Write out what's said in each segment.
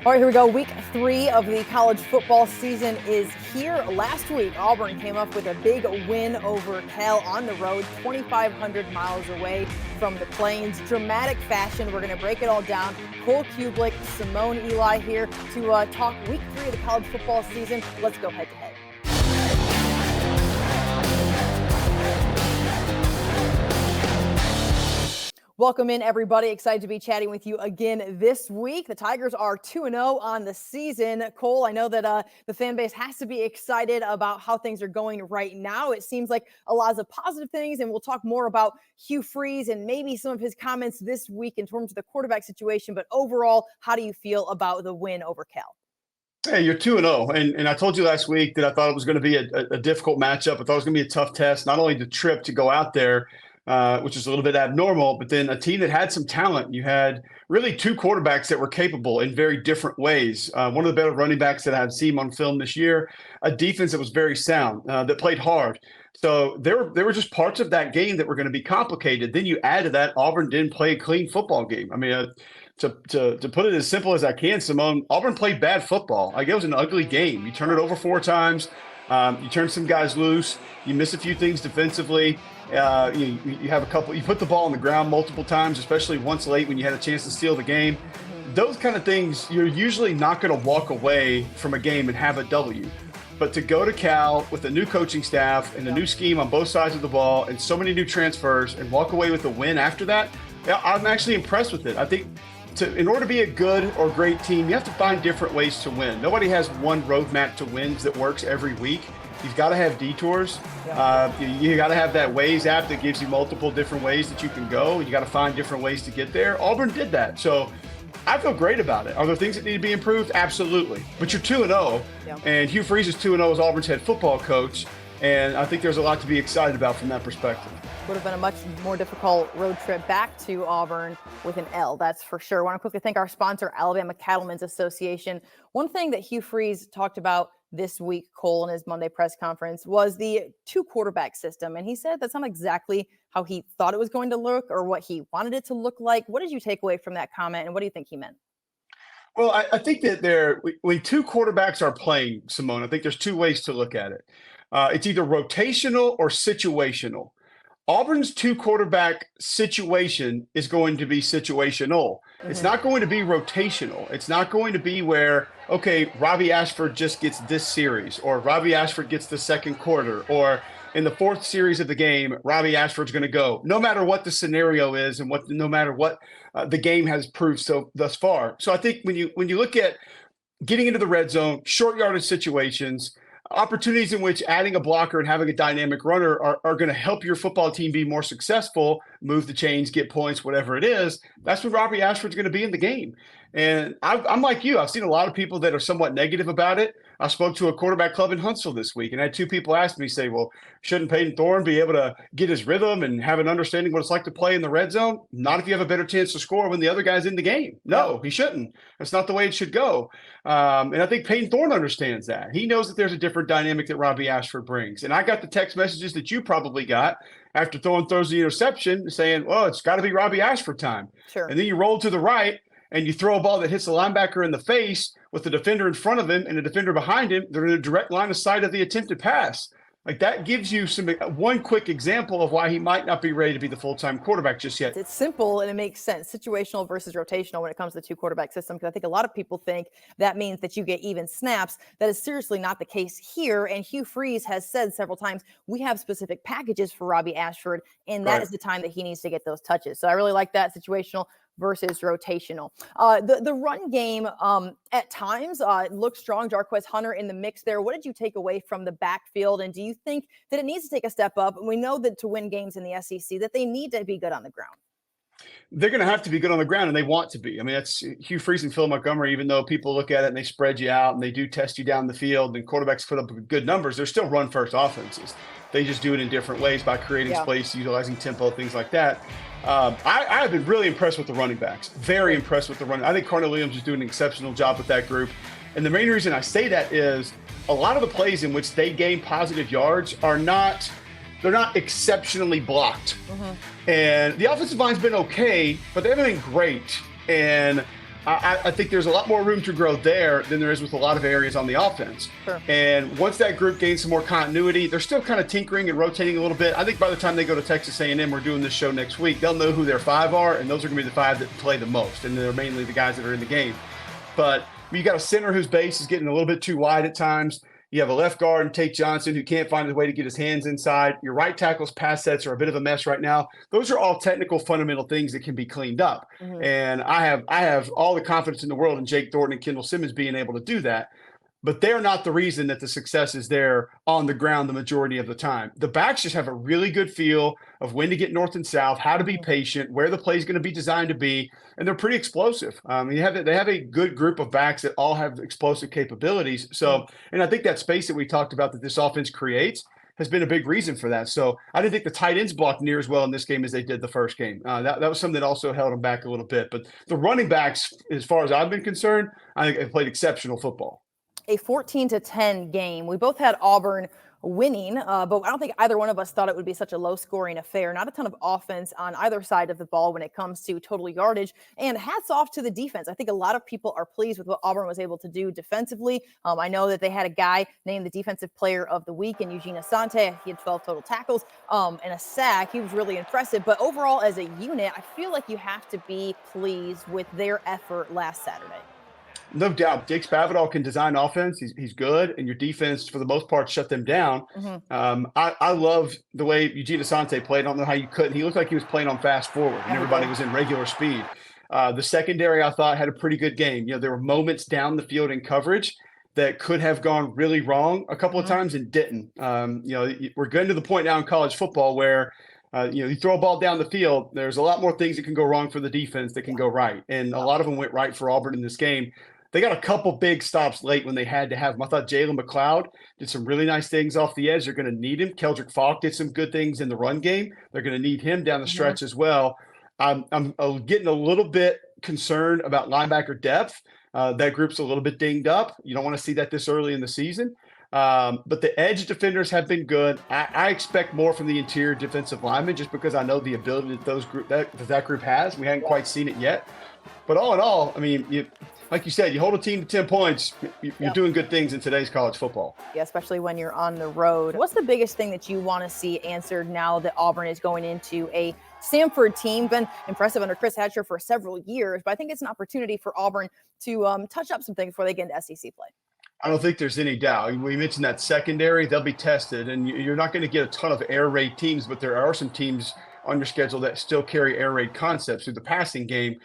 All right, here we go. Week 3 of the college football season is here. Last week, Auburn came up with a big win over Cal on the road, 2,500 miles away from the Plains. Dramatic fashion. We're going to break it all down. Cole Kublik, Simone Eli here to talk week 3 of the college football season. Let's go head to head. Welcome in, everybody. Excited to be chatting with you again this week. The Tigers are 2-0 on the season. Cole, I know that the fan base has to be excited about how things are going right now. It seems like a lot of positive things, and we'll talk more about Hugh Freeze and maybe some of his comments this week in terms of the quarterback situation. But overall, how do you feel about the win over Cal? Hey, you're 2-0. And I told you last week that I thought it was going to be a difficult matchup. I thought it was going to be a tough test, not only the trip to go out there, which is a little bit abnormal, but then a team that had some talent. You had really two quarterbacks that were capable in very different ways. One of the better running backs that I've seen on film this year, a defense that was very sound, that played hard. So there were just parts of that game that were going to be complicated. Then you add to that, Auburn didn't play a clean football game. I mean, to put it as simple as I can, Simone, Auburn played bad football. Like, it was an ugly game. You turn it over 4 times. You turn some guys loose. You miss a few things defensively. You have a couple. You put the ball on the ground multiple times, especially once late when you had a chance to steal the game. Those kind of things, you're usually not going to walk away from a game and have a W. But to go to Cal with a new coaching staff and a new scheme on both sides of the ball and so many new transfers and walk away with a win after that, I'm actually impressed with it. I think in order to be a good or great team, you have to find different ways to win. Nobody has one roadmap to wins that works every week. You've got to have detours. You got to have that Waze app that gives you multiple different ways that you can go. You got to find different ways to get there. Auburn did that. So I feel great about it. Are there things that need to be improved? Absolutely. But you're 2-0, and Hugh Freeze is 2-0 as Auburn's head football coach. And I think there's a lot to be excited about from that perspective. Would have been a much more difficult road trip back to Auburn with an L, that's for sure. I want to quickly thank our sponsor, Alabama Cattlemen's Association. One thing that Hugh Freeze talked about this week, Cole, in his Monday press conference, was the 2-quarterback system. And he said that's not exactly how he thought it was going to look or what he wanted it to look like. What did you take away from that comment, and what do you think he meant? Well, I think that when 2 quarterbacks are playing, Simone, I think there's 2 ways to look at it. It's either rotational or situational. Auburn's 2-quarterback situation is going to be situational. It's not going to be rotational. It's not going to be where, okay, Robbie Ashford just gets this series, or Robbie Ashford gets the second quarter, or in the 4th series of the game, Robbie Ashford's going to go, no matter what the scenario is and no matter what the game has proved thus far. So I think when you look at getting into the red zone, short yardage situations, opportunities in which adding a blocker and having a dynamic runner are going to help your football team be more successful, move the chains, get points, whatever it is, that's when Robbie Ashford's going to be in the game. And I'm like you. I've seen a lot of people that are somewhat negative about it. I spoke to a quarterback club in Huntsville this week, and I had 2 people ask me, say, well, shouldn't Peyton Thorne be able to get his rhythm and have an understanding what it's like to play in the red zone? Not if you have a better chance to score when the other guy's in the game. No, he shouldn't. That's not the way it should go. And I think Peyton Thorne understands that. He knows that there's a different dynamic that Robbie Ashford brings. And I got the text messages that you probably got after Thorne throws the interception saying, well, it's got to be Robbie Ashford time. Sure. And then you roll to the right, and you throw a ball that hits the linebacker in the face with the defender in front of him and the defender behind him, they're in a direct line of sight of the attempted pass. Like, that gives you one quick example of why he might not be ready to be the full-time quarterback just yet. It's simple and it makes sense. Situational versus rotational when it comes to the 2-quarterback system, because I think a lot of people think that means that you get even snaps. That is seriously not the case here. And Hugh Freeze has said several times, we have specific packages for Robbie Ashford, and that is the time that he needs to get those touches. So I really like that, situational versus rotational. The run game at times looks strong. Jarquez Hunter in the mix there. What did you take away from the backfield? And do you think that it needs to take a step up? And we know that to win games in the SEC, that they need to be good on the ground. They're going to have to be good on the ground, and they want to be. I mean, that's Hugh Freeze and Phil Montgomery. Even though people look at it and they spread you out and they do test you down the fild and quarterbacks put up good numbers, they're still run-first offenses. They just do it in different ways by creating space, utilizing tempo, things like that. I have been really impressed with the running backs. Very impressed with the running. I think Cardinal Williams is doing an exceptional job with that group. And the main reason I say that is a lot of the plays in which they gain positive yards are not exceptionally blocked. And the offensive line's been okay, but they haven't been great. And I think there's a lot more room to grow there than there is with a lot of areas on the offense. Sure. And once that group gains some more continuity, they're still kind of tinkering and rotating a little bit. I think by the time they go to Texas A&M, we're doing this show next week, they'll know who their 5 are, and those are going to be the 5 that play the most, and they're mainly the guys that are in the game. But you got a center whose base is getting a little bit too wide at times. You have a left guard and Tate Johnson who can't find a way to get his hands inside. Your right tackle's pass sets are a bit of a mess right now. Those are all technical, fundamental things that can be cleaned up. Mm-hmm. And I have all the confidence in the world in Jake Thornton and Kendall Simmons being able to do that. But they're not the reason that the success is there on the ground the majority of the time. The backs just have a really good feel of when to get north and south, how to be patient, where the play is going to be designed to be, and they're pretty explosive. They have a good group of backs that all have explosive capabilities. So, and I think that space that we talked about that this offense creates has been a big reason for that. So I didn't think the tight ends blocked near as well in this game as they did the first game. That was something that also held them back a little bit. But the running backs, as far as I've been concerned, I think they played exceptional football. A 14-10 game. We both had Auburn winning, but I don't think either one of us thought it would be such a low-scoring affair. Not a ton of offense on either side of the ball when it comes to total yardage, and hats off to the defense. I think a lot of people are pleased with what Auburn was able to do defensively. I know that they had a guy named the Defensive Player of the Week in Eugene Asante. He had 12 total tackles and a sack. He was really impressive, but overall as a unit, I feel like you have to be pleased with their effort last Saturday. No doubt. Jake Spavital can design offense. He's good, and your defense, for the most part, shut them down. Mm-hmm. I love the way Eugene Asante played. I don't know how you couldn't. He looked like he was playing on fast forward, and everybody was in regular speed. The secondary, I thought, had a pretty good game. There were moments down the field in coverage that could have gone really wrong a couple of times and didn't. We're getting to the point now in college football where you throw a ball down the field, there's a lot more things that can go wrong for the defense that can go right. And a lot of them went right for Auburn in this game. They got a couple big stops late when they had to have them. I thought Jalen McLeod did some really nice things off the edge. They're going to need him. Keldrick Falk did some good things in the run game. They're going to need him down the stretch as well. I'm getting a little bit concerned about linebacker depth. That group's a little bit dinged up. You don't want to see that this early in the season. But the edge defenders have been good. I expect more from the interior defensive linemen just because I know the ability that that group has. We haven't quite seen it yet. But all in all, I mean, like you said, you hold a team to 10 points, you're doing good things in today's college football. Yeah, especially when you're on the road. What's the biggest thing that you want to see answered now that Auburn is going into a Samford team? Been impressive under Chris Hatcher for several years, but I think it's an opportunity for Auburn to touch up some things before they get into SEC play. I don't think there's any doubt. We mentioned that secondary, they'll be tested, and you're not going to get a ton of air raid teams, but there are some teams on your schedule that still carry air raid concepts through the passing game.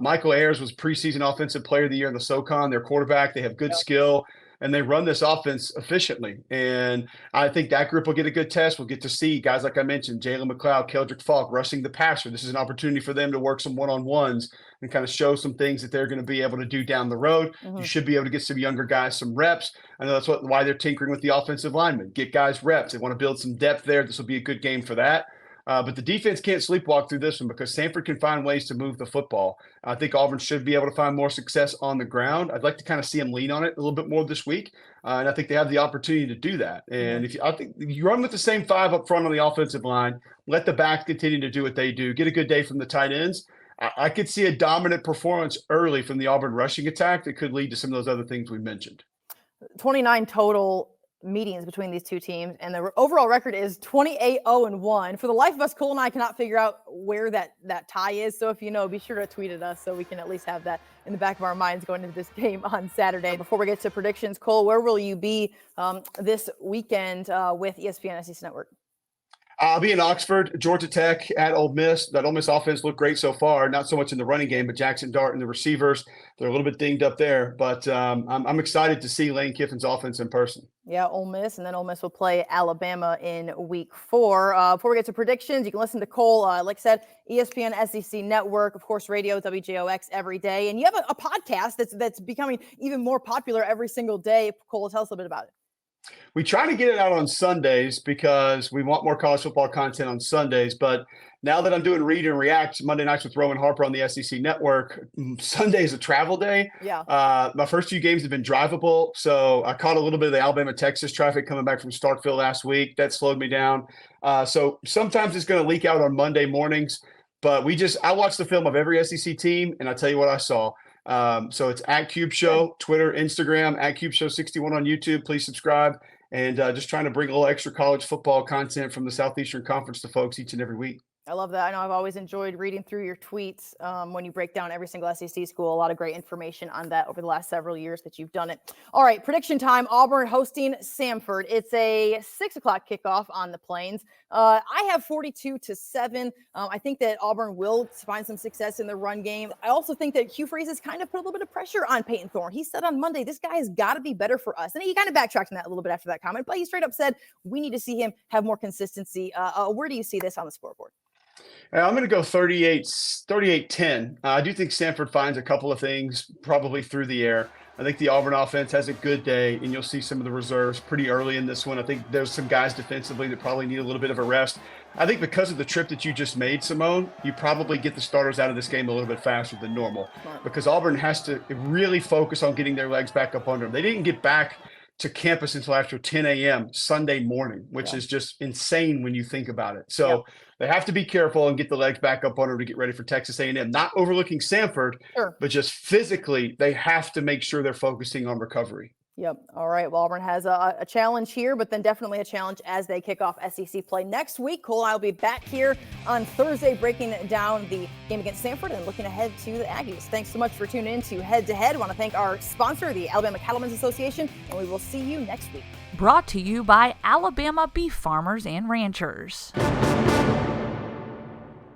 Michael Ayers was preseason offensive player of the year in the SoCon. Their quarterback, they have good skill, and they run this offense efficiently. And I think that group will get a good test. We'll get to see guys like I mentioned, Jalen McLeod, Keldrick Falk, rushing the passer. This is an opportunity for them to work some one-on-ones and kind of show some things that they're going to be able to do down the road. Mm-hmm. You should be able to get some younger guys some reps. I know that's why they're tinkering with the offensive linemen. Get guys reps. They want to build some depth there. This will be a good game for that. But the defense can't sleepwalk through this one because Samford can find ways to move the football. I think Auburn should be able to find more success on the ground. I'd like to kind of see them lean on it a little bit more this week. And I think they have the opportunity to do that. And I think if you run with the same 5 up front on the offensive line, let the backs continue to do what they do, get a good day from the tight ends, I could see a dominant performance early from the Auburn rushing attack that could lead to some of those other things we mentioned. 29 total meetings between these two teams, and the overall record is 28-0-1. For the life of us, Cole and I cannot figure out where that tie is. So if you know, be sure to tweet at us so we can at least have that in the back of our minds going into this game on Saturday. Before we get to predictions, Cole, where will you be this weekend with ESPN SEC Network? I'll be in Oxford, Georgia Tech at Ole Miss. That Ole Miss offense looked great so far. Not so much in the running game, but Jackson Dart and the receivers, they're a little bit dinged up there. But I'm excited to see Lane Kiffin's offense in person. Yeah, Ole Miss, and then Ole Miss will play Alabama in week 4. Before we get to predictions, you can listen to Cole, like I said, ESPN SEC Network, of course, radio, WJOX every day. And you have a podcast that's becoming even more popular every single day. Cole, tell us a little bit about it. We try to get it out on Sundays because we want more college football content on Sundays. But now that I'm doing Read and React Monday nights with Roman Harper on the SEC Network, Sunday is a travel day. Yeah. My first few games have been drivable. So I caught a little bit of the Alabama-Texas traffic coming back from Starkville last week. That slowed me down. So sometimes it's going to leak out on Monday mornings. But I watched the film of every SEC team, and I tell you what I saw. So it's at Cube Show, Twitter, Instagram, at Cube Show 61 on YouTube. Please subscribe. And just trying to bring a little extra college football content from the Southeastern Conference to folks each and every week. I love that. I know I've always enjoyed reading through your tweets when you break down every single SEC school. A lot of great information on that over the last several years that you've done it. All right, prediction time. Auburn hosting Samford. It's a 6 o'clock kickoff on the Plains. I have 42-7. I think that Auburn will find some success in the run game. I also think that Hugh Freeze has kind of put a little bit of pressure on Peyton Thorne. He said on Monday, this guy has got to be better for us. And he kind of backtracked on that a little bit after that comment, but he straight up said, we need to see him have more consistency. Where do you see this on the scoreboard? I'm going to go 38-10. I do think Samford finds a couple of things probably through the air. I think the Auburn offense has a good day, and you'll see some of the reserves pretty early in this one. I think there's some guys defensively that probably need a little bit of a rest. I think because of the trip that you just made, Simone, you probably get the starters out of this game a little bit faster than normal because Auburn has to really focus on getting their legs back up under them. They didn't get back to campus until after 10 a.m. Sunday morning, which is just insane when you think about it. So they have to be careful and get the legs back up on her to get ready for Texas A&M. Not overlooking Samford, but just physically, they have to make sure they're focusing on recovery. Yep. All right. Well, Auburn has a challenge here, but then definitely a challenge as they kick off SEC play next week. Cole and I will be back here on Thursday breaking down the game against Samford and looking ahead to the Aggies. Thanks so much for tuning in to Head to Head. I want to thank our sponsor, the Alabama Cattlemen Association, and we will see you next week. Brought to you by Alabama Beef Farmers and Ranchers.